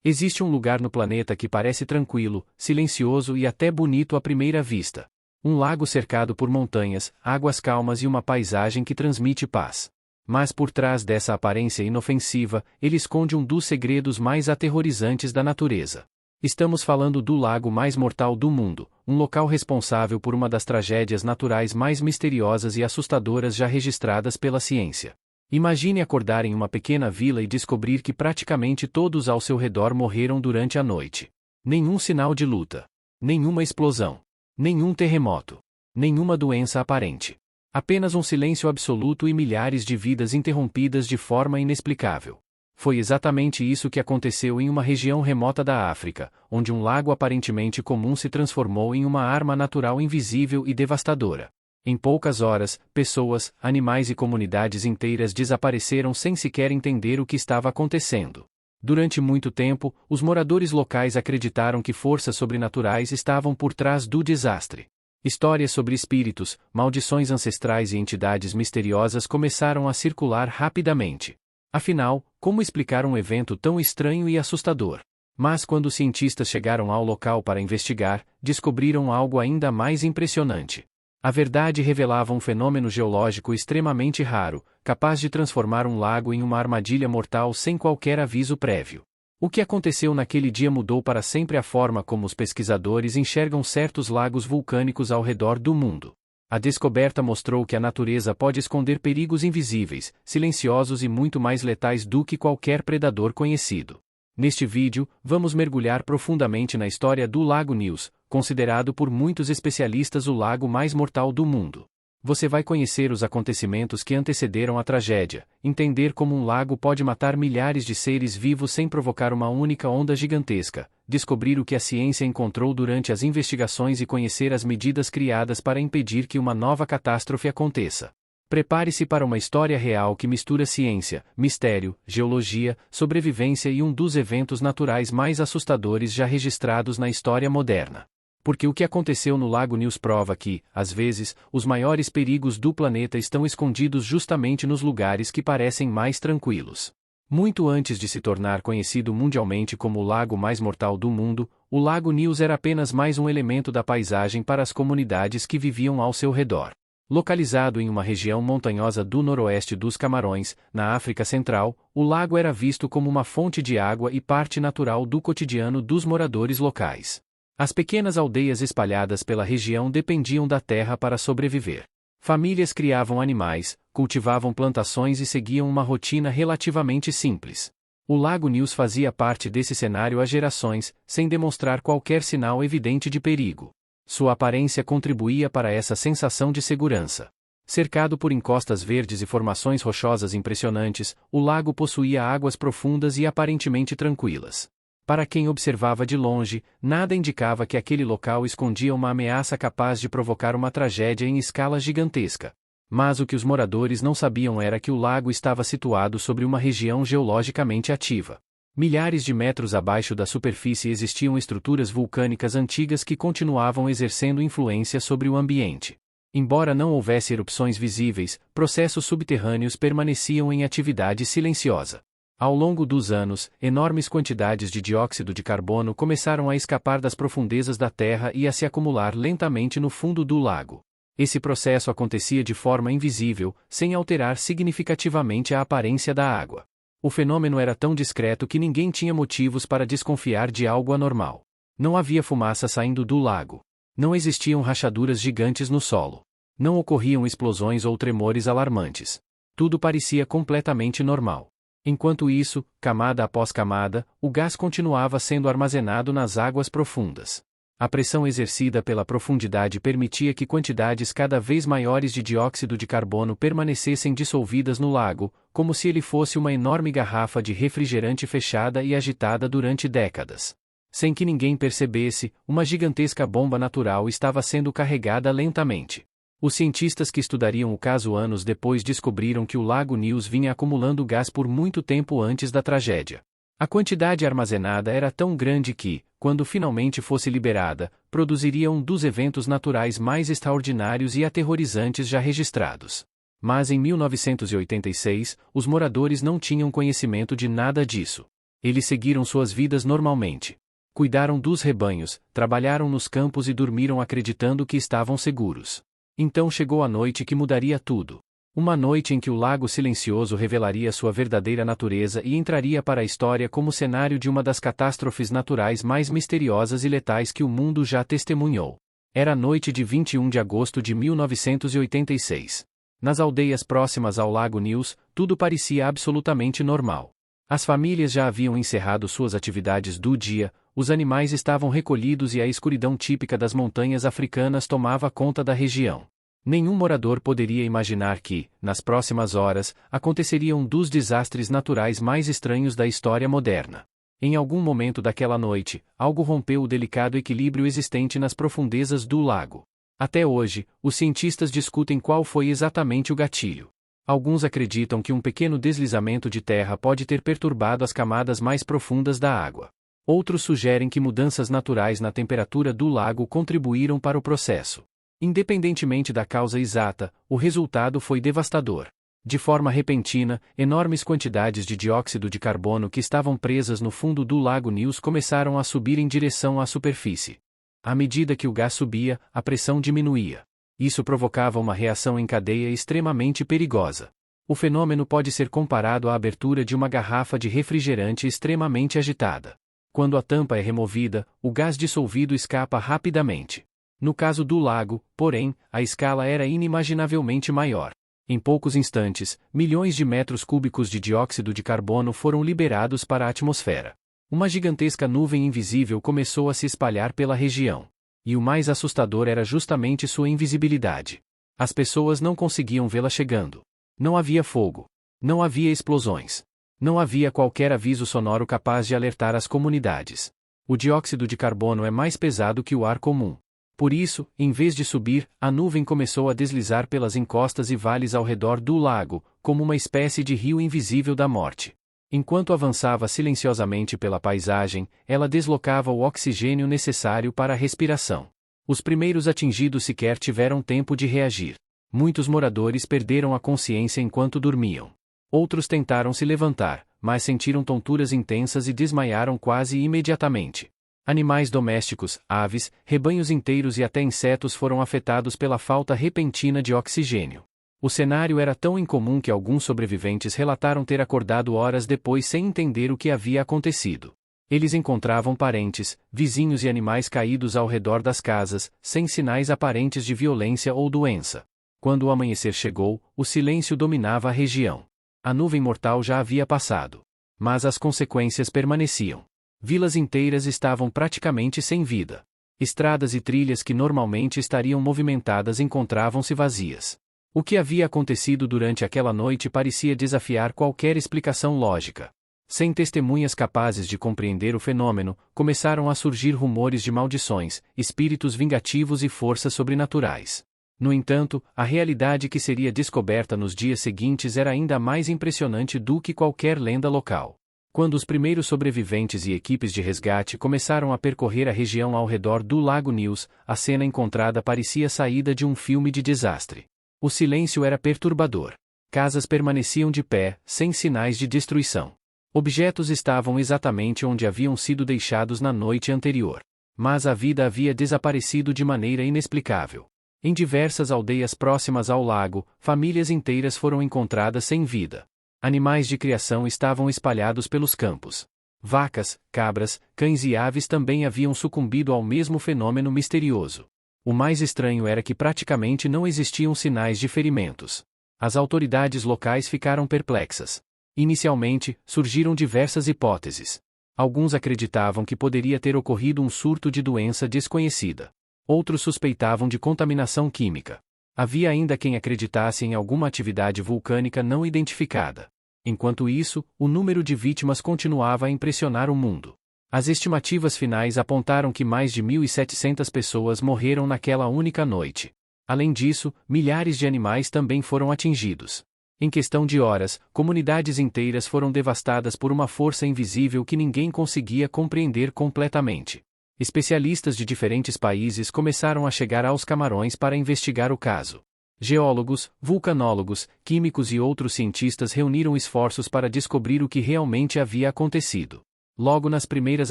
Existe um lugar no planeta que parece tranquilo, silencioso e até bonito à primeira vista. Um lago cercado por montanhas, águas calmas e uma paisagem que transmite paz. Mas por trás dessa aparência inofensiva, ele esconde um dos segredos mais aterrorizantes da natureza. Estamos falando do lago mais mortal do mundo, um local responsável por uma das tragédias naturais mais misteriosas e assustadoras já registradas pela ciência. Imagine acordar em uma pequena vila e descobrir que praticamente todos ao seu redor morreram durante a noite. Nenhum sinal de luta. Nenhuma explosão. Nenhum terremoto. Nenhuma doença aparente. Apenas um silêncio absoluto e milhares de vidas interrompidas de forma inexplicável. Foi exatamente isso que aconteceu em uma região remota da África, onde um lago aparentemente comum se transformou em uma arma natural invisível e devastadora. Em poucas horas, pessoas, animais e comunidades inteiras desapareceram sem sequer entender o que estava acontecendo. Durante muito tempo, os moradores locais acreditaram que forças sobrenaturais estavam por trás do desastre. Histórias sobre espíritos, maldições ancestrais e entidades misteriosas começaram a circular rapidamente. Afinal, como explicar um evento tão estranho e assustador? Mas quando os cientistas chegaram ao local para investigar, descobriram algo ainda mais impressionante. A verdade revelava um fenômeno geológico extremamente raro, capaz de transformar um lago em uma armadilha mortal sem qualquer aviso prévio. O que aconteceu naquele dia mudou para sempre a forma como os pesquisadores enxergam certos lagos vulcânicos ao redor do mundo. A descoberta mostrou que a natureza pode esconder perigos invisíveis, silenciosos e muito mais letais do que qualquer predador conhecido. Neste vídeo, vamos mergulhar profundamente na história do Lago Nils, considerado por muitos especialistas o lago mais mortal do mundo. Você vai conhecer os acontecimentos que antecederam a tragédia, entender como um lago pode matar milhares de seres vivos sem provocar uma única onda gigantesca, descobrir o que a ciência encontrou durante as investigações e conhecer as medidas criadas para impedir que uma nova catástrofe aconteça. Prepare-se para uma história real que mistura ciência, mistério, geologia, sobrevivência e um dos eventos naturais mais assustadores já registrados na história moderna. Porque o que aconteceu no Lago Nils prova que, às vezes, os maiores perigos do planeta estão escondidos justamente nos lugares que parecem mais tranquilos. Muito antes de se tornar conhecido mundialmente como o lago mais mortal do mundo, o Lago Nils era apenas mais um elemento da paisagem para as comunidades que viviam ao seu redor. Localizado em uma região montanhosa do noroeste dos Camarões, na África Central, o lago era visto como uma fonte de água e parte natural do cotidiano dos moradores locais. As pequenas aldeias espalhadas pela região dependiam da terra para sobreviver. Famílias criavam animais, cultivavam plantações e seguiam uma rotina relativamente simples. O Lago Nils fazia parte desse cenário há gerações, sem demonstrar qualquer sinal evidente de perigo. Sua aparência contribuía para essa sensação de segurança. Cercado por encostas verdes e formações rochosas impressionantes, o lago possuía águas profundas e aparentemente tranquilas. Para quem observava de longe, nada indicava que aquele local escondia uma ameaça capaz de provocar uma tragédia em escala gigantesca. Mas o que os moradores não sabiam era que o lago estava situado sobre uma região geologicamente ativa. Milhares de metros abaixo da superfície existiam estruturas vulcânicas antigas que continuavam exercendo influência sobre o ambiente. Embora não houvesse erupções visíveis, processos subterrâneos permaneciam em atividade silenciosa. Ao longo dos anos, enormes quantidades de dióxido de carbono começaram a escapar das profundezas da Terra e a se acumular lentamente no fundo do lago. Esse processo acontecia de forma invisível, sem alterar significativamente a aparência da água. O fenômeno era tão discreto que ninguém tinha motivos para desconfiar de algo anormal. Não havia fumaça saindo do lago. Não existiam rachaduras gigantes no solo. Não ocorriam explosões ou tremores alarmantes. Tudo parecia completamente normal. Enquanto isso, camada após camada, o gás continuava sendo armazenado nas águas profundas. A pressão exercida pela profundidade permitia que quantidades cada vez maiores de dióxido de carbono permanecessem dissolvidas no lago, como se ele fosse uma enorme garrafa de refrigerante fechada e agitada durante décadas. Sem que ninguém percebesse, uma gigantesca bomba natural estava sendo carregada lentamente. Os cientistas que estudariam o caso anos depois descobriram que o Lago Nils vinha acumulando gás por muito tempo antes da tragédia. A quantidade armazenada era tão grande que, quando finalmente fosse liberada, produziria um dos eventos naturais mais extraordinários e aterrorizantes já registrados. Mas em 1986, os moradores não tinham conhecimento de nada disso. Eles seguiram suas vidas normalmente. Cuidaram dos rebanhos, trabalharam nos campos e dormiram acreditando que estavam seguros. Então chegou a noite que mudaria tudo. Uma noite em que o Lago Silencioso revelaria sua verdadeira natureza e entraria para a história como cenário de uma das catástrofes naturais mais misteriosas e letais que o mundo já testemunhou. Era a noite de 21 de agosto de 1986. Nas aldeias próximas ao Lago News, tudo parecia absolutamente normal. As famílias já haviam encerrado suas atividades do dia, os animais estavam recolhidos e a escuridão típica das montanhas africanas tomava conta da região. Nenhum morador poderia imaginar que, nas próximas horas, aconteceria um dos desastres naturais mais estranhos da história moderna. Em algum momento daquela noite, algo rompeu o delicado equilíbrio existente nas profundezas do lago. Até hoje, os cientistas discutem qual foi exatamente o gatilho. Alguns acreditam que um pequeno deslizamento de terra pode ter perturbado as camadas mais profundas da água. Outros sugerem que mudanças naturais na temperatura do lago contribuíram para o processo. Independentemente da causa exata, o resultado foi devastador. De forma repentina, enormes quantidades de dióxido de carbono que estavam presas no fundo do Lago News começaram a subir em direção à superfície. À medida que o gás subia, a pressão diminuía. Isso provocava uma reação em cadeia extremamente perigosa. O fenômeno pode ser comparado à abertura de uma garrafa de refrigerante extremamente agitada. Quando a tampa é removida, o gás dissolvido escapa rapidamente. No caso do lago, porém, a escala era inimaginavelmente maior. Em poucos instantes, milhões de metros cúbicos de dióxido de carbono foram liberados para a atmosfera. Uma gigantesca nuvem invisível começou a se espalhar pela região. E o mais assustador era justamente sua invisibilidade. As pessoas não conseguiam vê-la chegando. Não havia fogo. Não havia explosões. Não havia qualquer aviso sonoro capaz de alertar as comunidades. O dióxido de carbono é mais pesado que o ar comum. Por isso, em vez de subir, a nuvem começou a deslizar pelas encostas e vales ao redor do lago, como uma espécie de rio invisível da morte. Enquanto avançava silenciosamente pela paisagem, ela deslocava o oxigênio necessário para a respiração. Os primeiros atingidos sequer tiveram tempo de reagir. Muitos moradores perderam a consciência enquanto dormiam. Outros tentaram se levantar, mas sentiram tonturas intensas e desmaiaram quase imediatamente. Animais domésticos, aves, rebanhos inteiros e até insetos foram afetados pela falta repentina de oxigênio. O cenário era tão incomum que alguns sobreviventes relataram ter acordado horas depois sem entender o que havia acontecido. Eles encontravam parentes, vizinhos e animais caídos ao redor das casas, sem sinais aparentes de violência ou doença. Quando o amanhecer chegou, o silêncio dominava a região. A nuvem mortal já havia passado. Mas as consequências permaneciam. Vilas inteiras estavam praticamente sem vida. Estradas e trilhas que normalmente estariam movimentadas encontravam-se vazias. O que havia acontecido durante aquela noite parecia desafiar qualquer explicação lógica. Sem testemunhas capazes de compreender o fenômeno, começaram a surgir rumores de maldições, espíritos vingativos e forças sobrenaturais. No entanto, a realidade que seria descoberta nos dias seguintes era ainda mais impressionante do que qualquer lenda local. Quando os primeiros sobreviventes e equipes de resgate começaram a percorrer a região ao redor do Lago News, a cena encontrada parecia saída de um filme de desastre. O silêncio era perturbador. Casas permaneciam de pé, sem sinais de destruição. Objetos estavam exatamente onde haviam sido deixados na noite anterior. Mas a vida havia desaparecido de maneira inexplicável. Em diversas aldeias próximas ao lago, famílias inteiras foram encontradas sem vida. Animais de criação estavam espalhados pelos campos. Vacas, cabras, cães e aves também haviam sucumbido ao mesmo fenômeno misterioso. O mais estranho era que praticamente não existiam sinais de ferimentos. As autoridades locais ficaram perplexas. Inicialmente, surgiram diversas hipóteses. Alguns acreditavam que poderia ter ocorrido um surto de doença desconhecida. Outros suspeitavam de contaminação química. Havia ainda quem acreditasse em alguma atividade vulcânica não identificada. Enquanto isso, o número de vítimas continuava a impressionar o mundo. As estimativas finais apontaram que mais de 1.700 pessoas morreram naquela única noite. Além disso, milhares de animais também foram atingidos. Em questão de horas, comunidades inteiras foram devastadas por uma força invisível que ninguém conseguia compreender completamente. Especialistas de diferentes países começaram a chegar aos Camarões para investigar o caso. Geólogos, vulcanólogos, químicos e outros cientistas reuniram esforços para descobrir o que realmente havia acontecido. Logo nas primeiras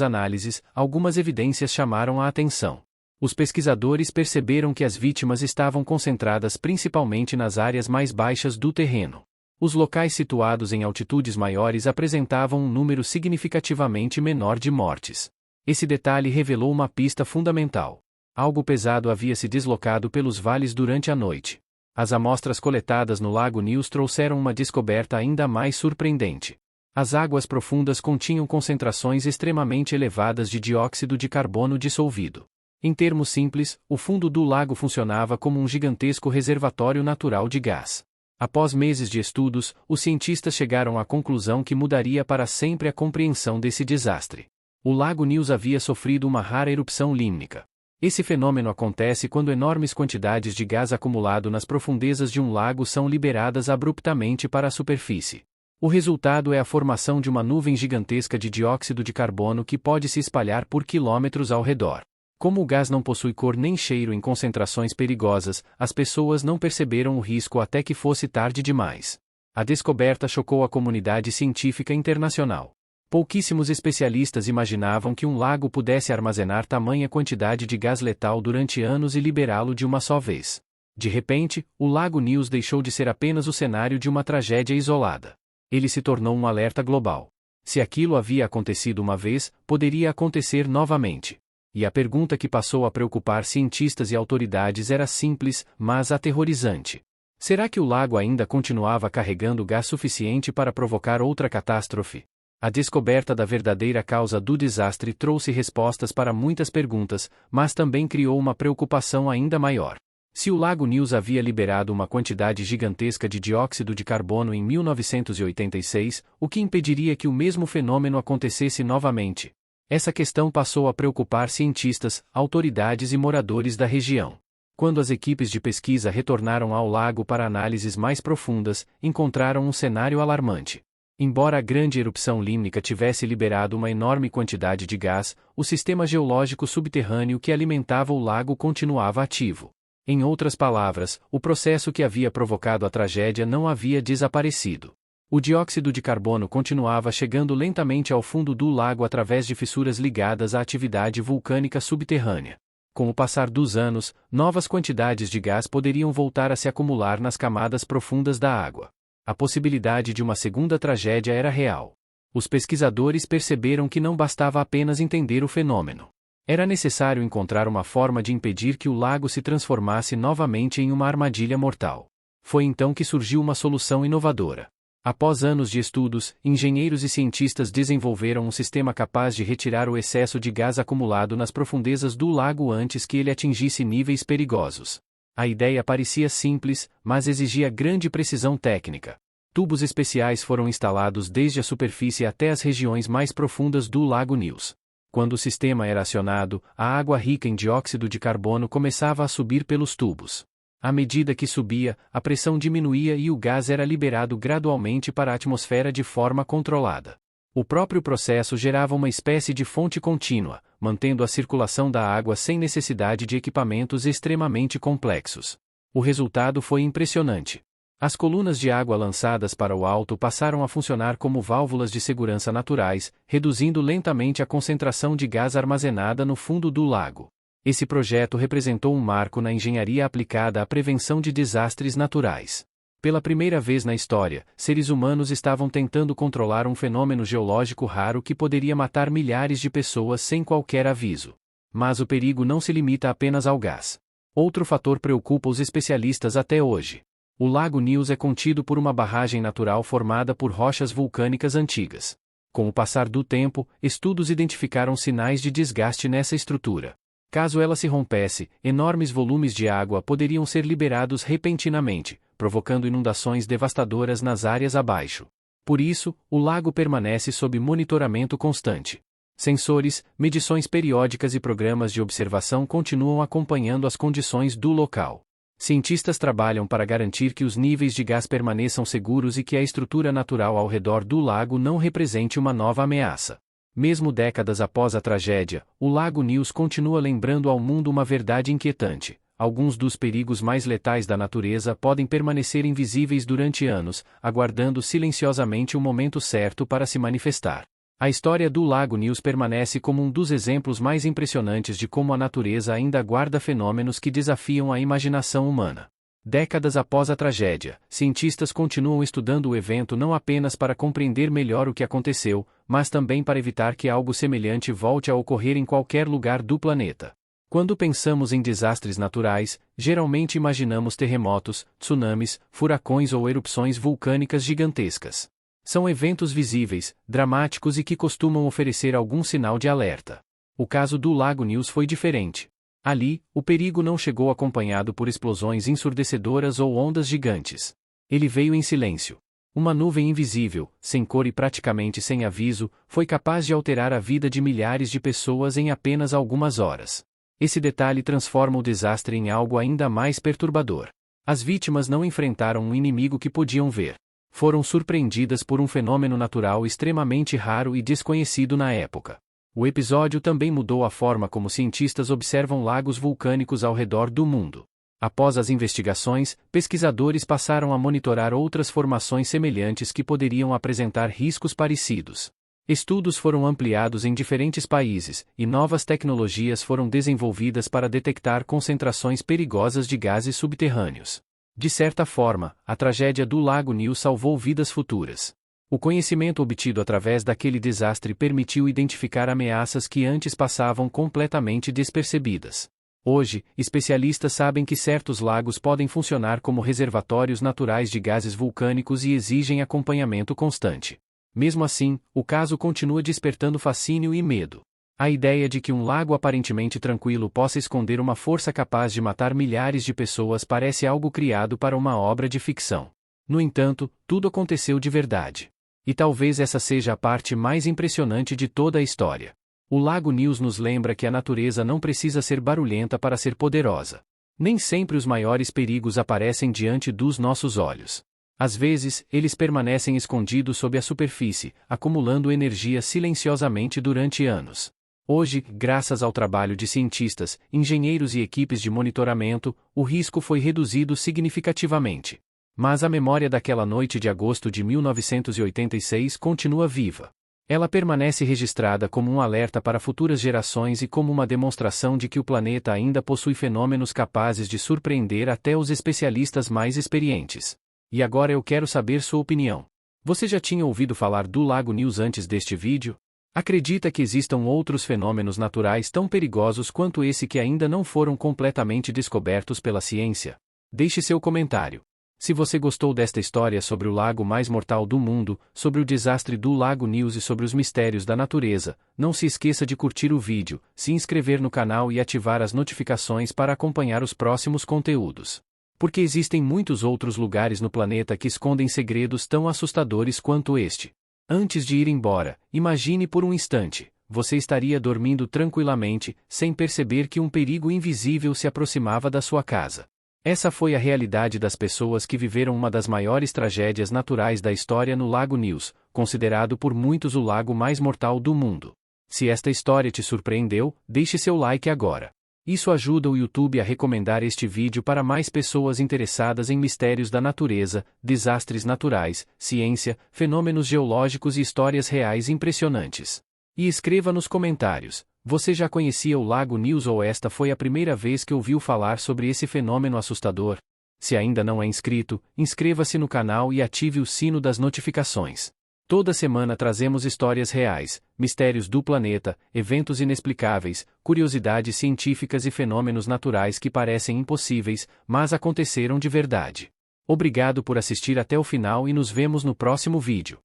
análises, algumas evidências chamaram a atenção. Os pesquisadores perceberam que as vítimas estavam concentradas principalmente nas áreas mais baixas do terreno. Os locais situados em altitudes maiores apresentavam um número significativamente menor de mortes. Esse detalhe revelou uma pista fundamental. Algo pesado havia se deslocado pelos vales durante a noite. As amostras coletadas no Lago News trouxeram uma descoberta ainda mais surpreendente. As águas profundas continham concentrações extremamente elevadas de dióxido de carbono dissolvido. Em termos simples, o fundo do lago funcionava como um gigantesco reservatório natural de gás. Após meses de estudos, os cientistas chegaram à conclusão que mudaria para sempre a compreensão desse desastre. O Lago News havia sofrido uma rara erupção límnica. Esse fenômeno acontece quando enormes quantidades de gás acumulado nas profundezas de um lago são liberadas abruptamente para a superfície. O resultado é a formação de uma nuvem gigantesca de dióxido de carbono que pode se espalhar por quilômetros ao redor. Como o gás não possui cor nem cheiro em concentrações perigosas, as pessoas não perceberam o risco até que fosse tarde demais. A descoberta chocou a comunidade científica internacional. Pouquíssimos especialistas imaginavam que um lago pudesse armazenar tamanha quantidade de gás letal durante anos e liberá-lo de uma só vez. De repente, o Lago News deixou de ser apenas o cenário de uma tragédia isolada. Ele se tornou um alerta global. Se aquilo havia acontecido uma vez, poderia acontecer novamente. E a pergunta que passou a preocupar cientistas e autoridades era simples, mas aterrorizante. Será que o lago ainda continuava carregando gás suficiente para provocar outra catástrofe? A descoberta da verdadeira causa do desastre trouxe respostas para muitas perguntas, mas também criou uma preocupação ainda maior. Se o Lago News havia liberado uma quantidade gigantesca de dióxido de carbono em 1986, o que impediria que o mesmo fenômeno acontecesse novamente? Essa questão passou a preocupar cientistas, autoridades e moradores da região. Quando as equipes de pesquisa retornaram ao lago para análises mais profundas, encontraram um cenário alarmante. Embora a grande erupção límnica tivesse liberado uma enorme quantidade de gás, o sistema geológico subterrâneo que alimentava o lago continuava ativo. Em outras palavras, o processo que havia provocado a tragédia não havia desaparecido. O dióxido de carbono continuava chegando lentamente ao fundo do lago através de fissuras ligadas à atividade vulcânica subterrânea. Com o passar dos anos, novas quantidades de gás poderiam voltar a se acumular nas camadas profundas da água. A possibilidade de uma segunda tragédia era real. Os pesquisadores perceberam que não bastava apenas entender o fenômeno. Era necessário encontrar uma forma de impedir que o lago se transformasse novamente em uma armadilha mortal. Foi então que surgiu uma solução inovadora. Após anos de estudos, engenheiros e cientistas desenvolveram um sistema capaz de retirar o excesso de gás acumulado nas profundezas do lago antes que ele atingisse níveis perigosos. A ideia parecia simples, mas exigia grande precisão técnica. Tubos especiais foram instalados desde a superfície até as regiões mais profundas do Lago News. Quando o sistema era acionado, a água rica em dióxido de carbono começava a subir pelos tubos. À medida que subia, a pressão diminuía e o gás era liberado gradualmente para a atmosfera de forma controlada. O próprio processo gerava uma espécie de fonte contínua, mantendo a circulação da água sem necessidade de equipamentos extremamente complexos. O resultado foi impressionante. As colunas de água lançadas para o alto passaram a funcionar como válvulas de segurança naturais, reduzindo lentamente a concentração de gás armazenada no fundo do lago. Esse projeto representou um marco na engenharia aplicada à prevenção de desastres naturais. Pela primeira vez na história, seres humanos estavam tentando controlar um fenômeno geológico raro que poderia matar milhares de pessoas sem qualquer aviso. Mas o perigo não se limita apenas ao gás. Outro fator preocupa os especialistas até hoje. O Lago News é contido por uma barragem natural formada por rochas vulcânicas antigas. Com o passar do tempo, estudos identificaram sinais de desgaste nessa estrutura. Caso ela se rompesse, enormes volumes de água poderiam ser liberados repentinamente, provocando inundações devastadoras nas áreas abaixo. Por isso, o lago permanece sob monitoramento constante. Sensores, medições periódicas e programas de observação continuam acompanhando as condições do local. Cientistas trabalham para garantir que os níveis de gás permaneçam seguros e que a estrutura natural ao redor do lago não represente uma nova ameaça. Mesmo décadas após a tragédia, o Lago News continua lembrando ao mundo uma verdade inquietante. Alguns dos perigos mais letais da natureza podem permanecer invisíveis durante anos, aguardando silenciosamente o momento certo para se manifestar. A história do Lago Nils permanece como um dos exemplos mais impressionantes de como a natureza ainda guarda fenômenos que desafiam a imaginação humana. Décadas após a tragédia, cientistas continuam estudando o evento não apenas para compreender melhor o que aconteceu, mas também para evitar que algo semelhante volte a ocorrer em qualquer lugar do planeta. Quando pensamos em desastres naturais, geralmente imaginamos terremotos, tsunamis, furacões ou erupções vulcânicas gigantescas. São eventos visíveis, dramáticos e que costumam oferecer algum sinal de alerta. O caso do Lago Nils foi diferente. Ali, o perigo não chegou acompanhado por explosões ensurdecedoras ou ondas gigantes. Ele veio em silêncio. Uma nuvem invisível, sem cor e praticamente sem aviso, foi capaz de alterar a vida de milhares de pessoas em apenas algumas horas. Esse detalhe transforma o desastre em algo ainda mais perturbador. As vítimas não enfrentaram um inimigo que podiam ver. Foram surpreendidas por um fenômeno natural extremamente raro e desconhecido na época. O episódio também mudou a forma como cientistas observam lagos vulcânicos ao redor do mundo. Após as investigações, pesquisadores passaram a monitorar outras formações semelhantes que poderiam apresentar riscos parecidos. Estudos foram ampliados em diferentes países, e novas tecnologias foram desenvolvidas para detectar concentrações perigosas de gases subterrâneos. De certa forma, a tragédia do Lago Nils salvou vidas futuras. O conhecimento obtido através daquele desastre permitiu identificar ameaças que antes passavam completamente despercebidas. Hoje, especialistas sabem que certos lagos podem funcionar como reservatórios naturais de gases vulcânicos e exigem acompanhamento constante. Mesmo assim, o caso continua despertando fascínio e medo. A ideia de que um lago aparentemente tranquilo possa esconder uma força capaz de matar milhares de pessoas parece algo criado para uma obra de ficção. No entanto, tudo aconteceu de verdade. E talvez essa seja a parte mais impressionante de toda a história. O Lago Nils nos lembra que a natureza não precisa ser barulhenta para ser poderosa. Nem sempre os maiores perigos aparecem diante dos nossos olhos. Às vezes, eles permanecem escondidos sob a superfície, acumulando energia silenciosamente durante anos. Hoje, graças ao trabalho de cientistas, engenheiros e equipes de monitoramento, o risco foi reduzido significativamente. Mas a memória daquela noite de agosto de 1986 continua viva. Ela permanece registrada como um alerta para futuras gerações e como uma demonstração de que o planeta ainda possui fenômenos capazes de surpreender até os especialistas mais experientes. E agora eu quero saber sua opinião. Você já tinha ouvido falar do Lago Nils antes deste vídeo? Acredita que existam outros fenômenos naturais tão perigosos quanto esse que ainda não foram completamente descobertos pela ciência? Deixe seu comentário. Se você gostou desta história sobre o lago mais mortal do mundo, sobre o desastre do Lago Nils e sobre os mistérios da natureza, não se esqueça de curtir o vídeo, se inscrever no canal e ativar as notificações para acompanhar os próximos conteúdos. Porque existem muitos outros lugares no planeta que escondem segredos tão assustadores quanto este. Antes de ir embora, imagine por um instante, você estaria dormindo tranquilamente, sem perceber que um perigo invisível se aproximava da sua casa. Essa foi a realidade das pessoas que viveram uma das maiores tragédias naturais da história no Lago Nils, considerado por muitos o lago mais mortal do mundo. Se esta história te surpreendeu, deixe seu like agora. Isso ajuda o YouTube a recomendar este vídeo para mais pessoas interessadas em mistérios da natureza, desastres naturais, ciência, fenômenos geológicos e histórias reais impressionantes. E escreva nos comentários: você já conhecia o Lago Nils ou esta foi a primeira vez que ouviu falar sobre esse fenômeno assustador? Se ainda não é inscrito, inscreva-se no canal e ative o sino das notificações. Toda semana trazemos histórias reais, mistérios do planeta, eventos inexplicáveis, curiosidades científicas e fenômenos naturais que parecem impossíveis, mas aconteceram de verdade. Obrigado por assistir até o final e nos vemos no próximo vídeo.